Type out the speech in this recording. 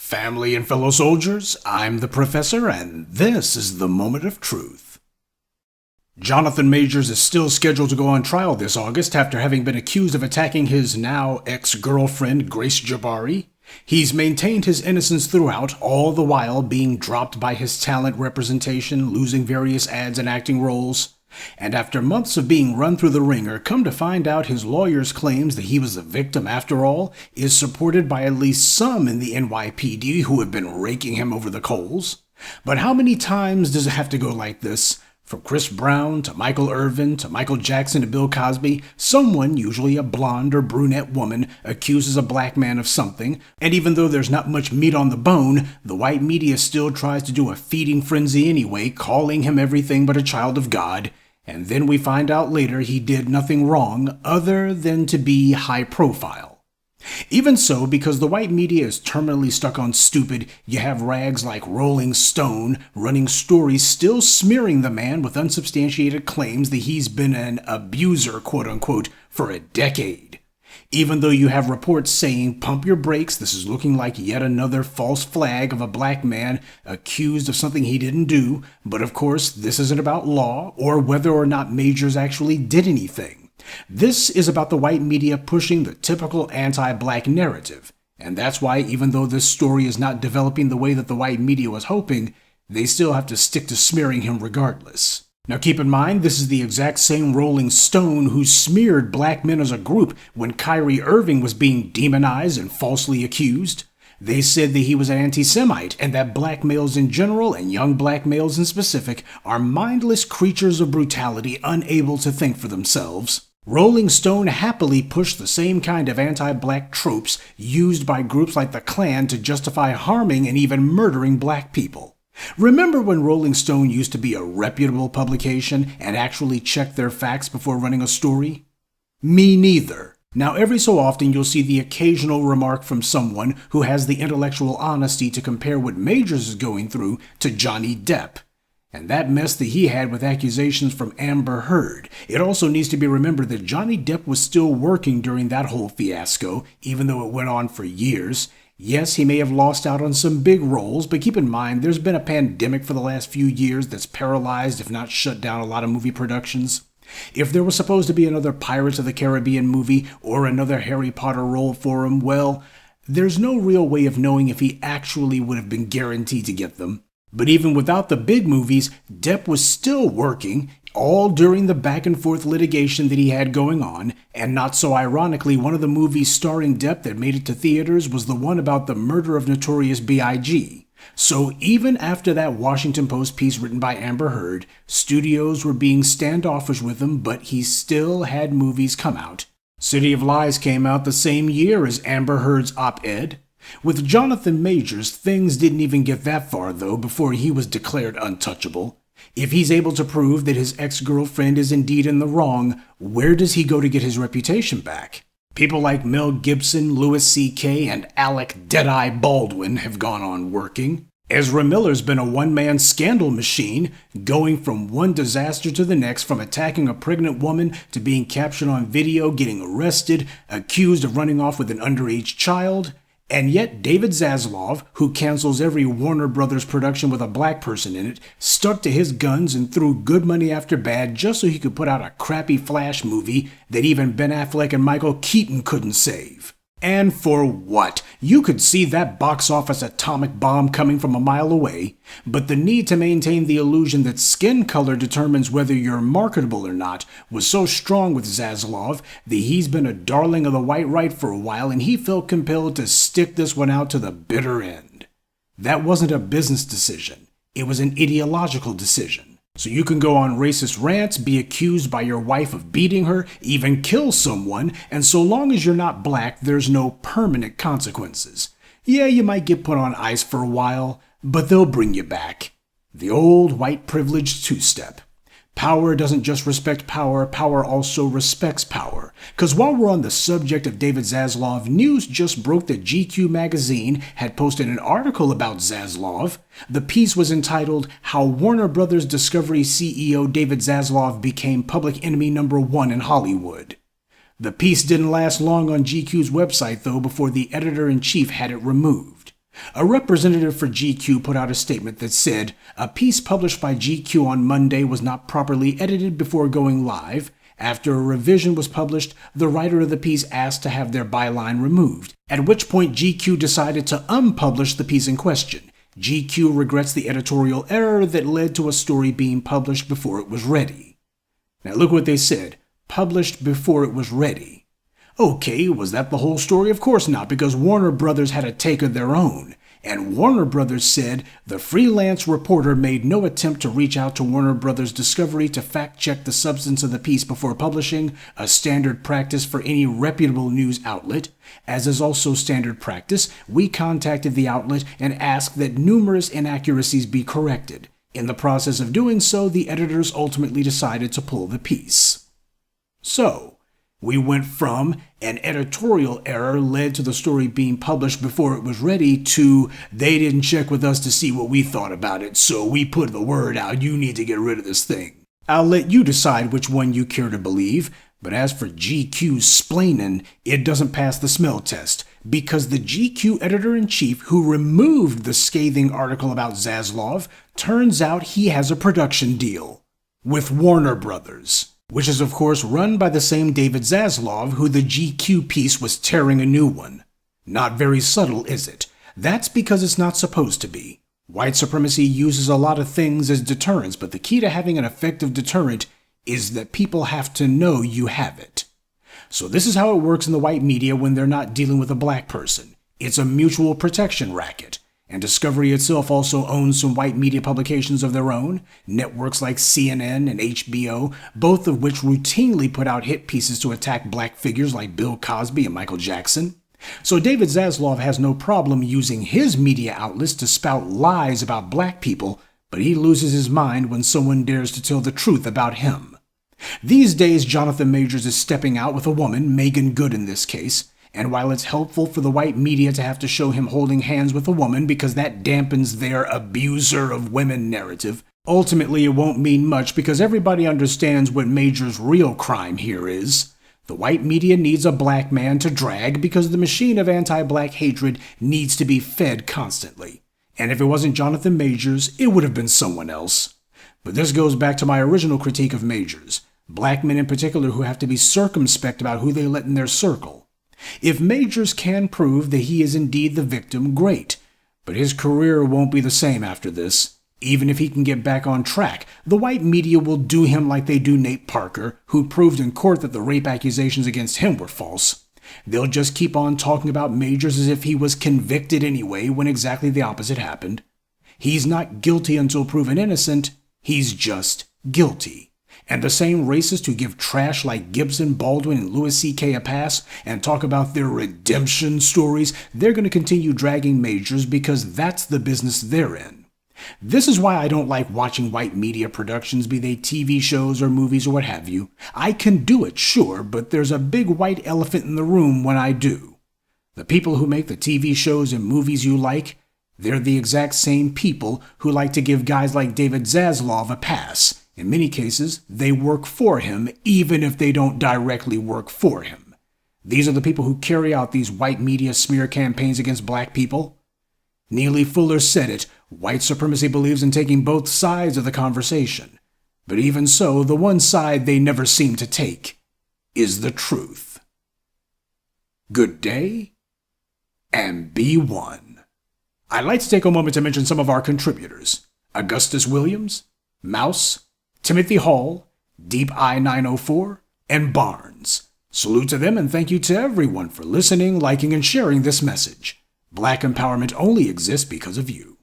Family and fellow soldiers, I'm the Professor, and this is the Moment of Truth. Jonathan Majors is still scheduled to go on trial this August after having been accused of attacking his now ex-girlfriend Grace Jabari. He's maintained his innocence throughout, all the while being dropped by his talent representation, losing various ads and acting roles. And after months of being run through the ringer, come to find out his lawyer's claims that he was a victim after all is supported by at least some in the NYPD who have been raking him over the coals. But how many times does it have to go like this? From Chris Brown to Michael Irvin to Michael Jackson to Bill Cosby, someone, usually a blonde or brunette woman, accuses a black man of something, and even though there's not much meat on the bone, the white media still tries to do a feeding frenzy anyway, calling him everything but a child of God, and then we find out later he did nothing wrong other than to be high profile. Even so, because the white media is terminally stuck on stupid, you have rags like Rolling Stone running stories still smearing the man with unsubstantiated claims that he's been an abuser, quote-unquote, for a decade. Even though you have reports saying, pump your brakes, this is looking like yet another false flag of a black man accused of something he didn't do, but of course this isn't about law or whether or not Majors actually did anything. This is about the white media pushing the typical anti-black narrative, and that's why even though this story is not developing the way that the white media was hoping, they still have to stick to smearing him regardless. Now keep in mind, this is the exact same Rolling Stone who smeared black men as a group when Kyrie Irving was being demonized and falsely accused. They said that he was an anti-Semite and that black males in general and young black males in specific are mindless creatures of brutality unable to think for themselves. Rolling Stone happily pushed the same kind of anti-black tropes used by groups like the Klan to justify harming and even murdering black people. Remember when Rolling Stone used to be a reputable publication and actually checked their facts before running a story? Me neither. Now every so often you'll see the occasional remark from someone who has the intellectual honesty to compare what Majors is going through to Johnny Depp. And that mess that he had with accusations from Amber Heard. It also needs to be remembered that Johnny Depp was still working during that whole fiasco, even though it went on for years. Yes, he may have lost out on some big roles, but keep in mind there's been a pandemic for the last few years that's paralyzed, if not shut down, a lot of movie productions. If there was supposed to be another Pirates of the Caribbean movie or another Harry Potter role for him, well, there's no real way of knowing if he actually would have been guaranteed to get them. But even without the big movies, Depp was still working, all during the back-and-forth litigation that he had going on, and not so ironically, one of the movies starring Depp that made it to theaters was the one about the murder of Notorious B.I.G. So even after that Washington Post piece written by Amber Heard, studios were being standoffish with him, but he still had movies come out. City of Lies came out the same year as Amber Heard's op-ed. With Jonathan Majors, things didn't even get that far, though, before he was declared untouchable. If he's able to prove that his ex-girlfriend is indeed in the wrong, where does he go to get his reputation back? People like Mel Gibson, Louis C.K., and Alec Deadeye Baldwin have gone on working. Ezra Miller's been a one-man scandal machine, going from one disaster to the next, from attacking a pregnant woman to being captured on video, getting arrested, accused of running off with an underage child. And yet David Zaslav, who cancels every Warner Brothers production with a black person in it, stuck to his guns and threw good money after bad just so he could put out a crappy Flash movie that even Ben Affleck and Michael Keaton couldn't save. And for what? You could see that box office atomic bomb coming from a mile away, but the need to maintain the illusion that skin color determines whether you're marketable or not was so strong with Zaslav that he's been a darling of the white right for a while, and he felt compelled to stick this one out to the bitter end. That wasn't a business decision. It was an ideological decision. So you can go on racist rants, be accused by your wife of beating her, even kill someone, and so long as you're not black, there's no permanent consequences. Yeah, you might get put on ice for a while, but they'll bring you back. The old white privileged two-step. Power doesn't just respect power, power also respects power. Because while we're on the subject of David Zaslav, news just broke that GQ magazine had posted an article about Zaslav. The piece was entitled, How Warner Brothers Discovery CEO David Zaslav Became Public Enemy #1 in Hollywood. The piece didn't last long on GQ's website, though, before the editor-in-chief had it removed. A representative for GQ put out a statement that said, a piece published by GQ on Monday was not properly edited before going live. After a revision was published, the writer of the piece asked to have their byline removed, at which point GQ decided to unpublish the piece in question. GQ regrets the editorial error that led to a story being published before it was ready. Now look what they said, published before it was ready. Okay, was that the whole story? Of course not, because Warner Brothers had a take of their own. And Warner Brothers said the freelance reporter made no attempt to reach out to Warner Brothers Discovery to fact-check the substance of the piece before publishing, a standard practice for any reputable news outlet. As is also standard practice, we contacted the outlet and asked that numerous inaccuracies be corrected. In the process of doing so, the editors ultimately decided to pull the piece. So, we went from an editorial error led to the story being published before it was ready to they didn't check with us to see what we thought about it, so we put the word out, you need to get rid of this thing. I'll let you decide which one you care to believe, but as for GQ's splaining, it doesn't pass the smell test, because the GQ editor-in-chief who removed the scathing article about Zaslav turns out he has a production deal with Warner Brothers, which is of course run by the same David Zaslav who the GQ piece was tearing a new one. Not very subtle, is it? That's because it's not supposed to be. White supremacy uses a lot of things as deterrents, but the key to having an effective deterrent is that people have to know you have it. So this is how it works in the white media when they're not dealing with a black person. It's a mutual protection racket. And Discovery itself also owns some white media publications of their own, networks like CNN and HBO, both of which routinely put out hit pieces to attack black figures like Bill Cosby and Michael Jackson. So David Zaslav has no problem using his media outlets to spout lies about black people, but he loses his mind when someone dares to tell the truth about him. These days, Jonathan Majors is stepping out with a woman, Megan Good in this case, and while it's helpful for the white media to have to show him holding hands with a woman because that dampens their abuser of women narrative, ultimately it won't mean much because everybody understands what Major's real crime here is. The white media needs a black man to drag because the machine of anti-black hatred needs to be fed constantly. And if it wasn't Jonathan Majors, it would have been someone else. But this goes back to my original critique of Majors, black men in particular who have to be circumspect about who they let in their circle. If Majors can prove that he is indeed the victim, great, but his career won't be the same after this. Even if he can get back on track, the white media will do him like they do Nate Parker, who proved in court that the rape accusations against him were false. They'll just keep on talking about Majors as if he was convicted anyway, when exactly the opposite happened. He's not guilty until proven innocent, he's just guilty. And the same racists who give trash like Gibson, Baldwin, and Louis C.K. a pass and talk about their redemption stories, they're going to continue dragging Majors because that's the business they're in. This is why I don't like watching white media productions, be they TV shows or movies or what have you. I can do it, sure, but there's a big white elephant in the room when I do. The people who make the TV shows and movies you like, they're the exact same people who like to give guys like David Zaslav a pass. In many cases, they work for him, even if they don't directly work for him. These are the people who carry out these white media smear campaigns against black people. Neely Fuller said it, white supremacy believes in taking both sides of the conversation. But even so, the one side they never seem to take is the truth. Good day, and be one. I'd like to take a moment to mention some of our contributors: Augustus Williams, Mouse, Timothy Hall, Deep Eye 904, and Barnes. Salute to them and thank you to everyone for listening, liking, and sharing this message. Black empowerment only exists because of you.